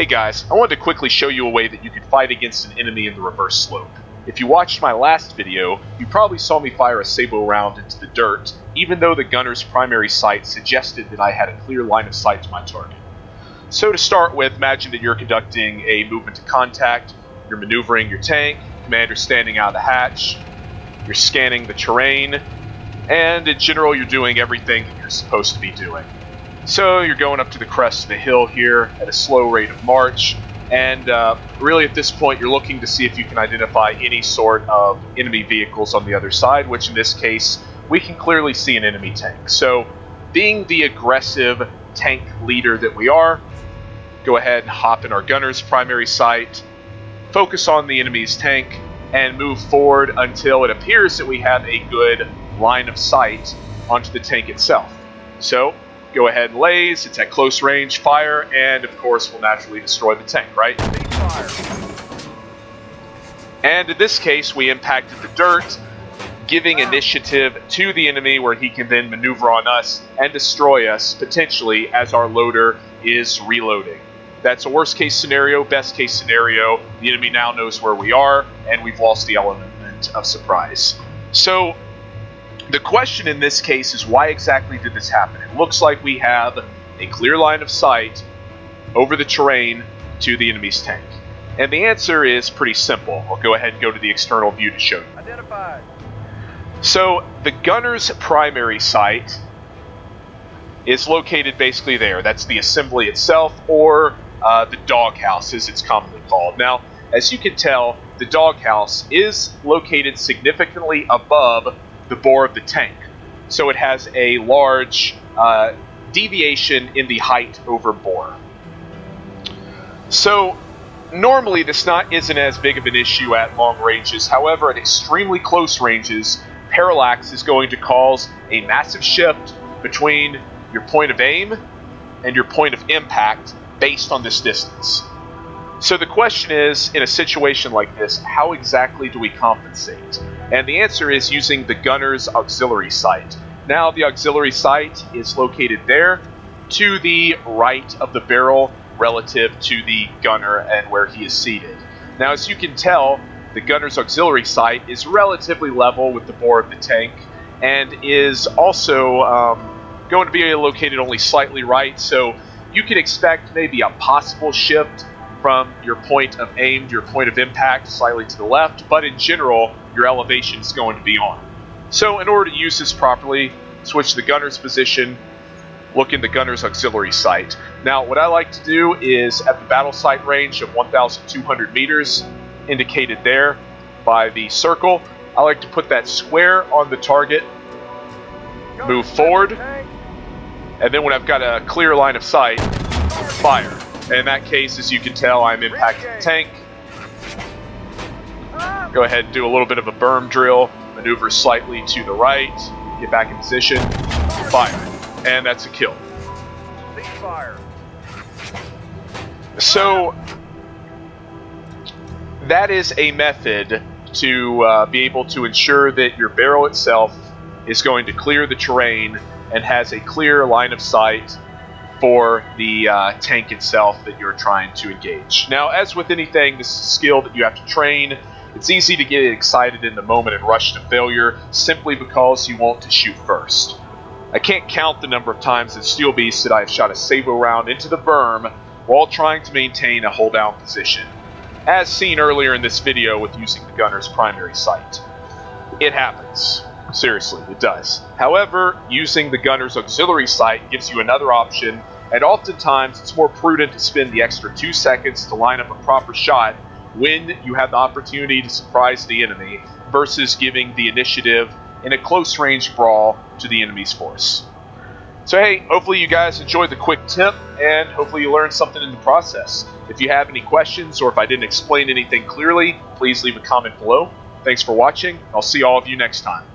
Hey guys, I wanted to quickly show you a way that you can fight against an enemy in the reverse slope. If you watched my last video, you probably saw me fire a sabot round into the dirt, even though the gunner's primary sight suggested that I had a clear line of sight to my target. So to start with, imagine that you're conducting a movement to contact, you're maneuvering your tank, commander's standing out of the hatch, you're scanning the terrain, and in general you're doing everything that you're supposed to be doing. So you're going up to the crest of the hill here at a slow rate of march, and really at this point you're looking to see if you can identify any sort of enemy vehicles on the other side, which in this case we can clearly see an enemy tank. So being the aggressive tank leader that we are, go ahead and hop in our gunner's primary sight, focus on the enemy's tank, and move forward until it appears that we have a good line of sight onto the tank itself. So go ahead and laze, it's at close range, fire, and of course we'll naturally destroy the tank, right? And in this case we impacted the dirt, giving initiative to the enemy where he can then maneuver on us and destroy us potentially as our loader is reloading. That's a worst case scenario. Best case scenario, the enemy now knows where we are and we've lost the element of surprise. So the question in this case is, why exactly did this happen? It looks like we have a clear line of sight over the terrain to the enemy's tank. And the answer is pretty simple. I'll go ahead and go to the external view to show you. Identified. So the gunner's primary sight is located basically there. That's the assembly itself, or the doghouse as it's commonly called. Now, as you can tell, the doghouse is located significantly above the bore of the tank. So it has a large deviation in the height over bore. So normally this isn't as big of an issue at long ranges. However, at extremely close ranges, parallax is going to cause a massive shift between your point of aim and your point of impact based on this distance. So the question is, in a situation like this, how exactly do we compensate? And the answer is using the gunner's auxiliary sight. Now the auxiliary sight is located there to the right of the barrel relative to the gunner and where he is seated. Now as you can tell, the gunner's auxiliary sight is relatively level with the bore of the tank and is also going to be located only slightly right, so you can expect maybe a possible shift from your point of aim to your point of impact slightly to the left, but in general, your elevation is going to be on. So in order to use this properly, switch the gunner's position, look in the gunner's auxiliary sight. Now, what I like to do is at the battle sight range of 1,200 meters, indicated there by the circle, I like to put that square on the target, move forward, and then when I've got a clear line of sight, fire. And in that case, as you can tell, I'm impacting the tank. Go ahead and do a little bit of a berm drill, maneuver slightly to the right, get back in position, fire. And that's a kill. So that is a method to be able to ensure that your barrel itself is going to clear the terrain and has a clear line of sight for the tank itself that you're trying to engage. Now, as with anything, this is a skill that you have to train. It's easy to get excited in the moment and rush to failure simply because you want to shoot first. I can't count the number of times in Steel Beast that I've shot a sabot round into the berm while trying to maintain a hold down position, as seen earlier in this video with using the gunner's primary sight. It happens. Seriously, it does. However, using the gunner's auxiliary sight gives you another option, and oftentimes it's more prudent to spend the extra 2 seconds to line up a proper shot when you have the opportunity to surprise the enemy versus giving the initiative in a close range brawl to the enemy's force. So hey, hopefully you guys enjoyed the quick tip, and hopefully you learned something in the process. If you have any questions, or if I didn't explain anything clearly, please leave a comment below. Thanks for watching. I'll see all of you next time.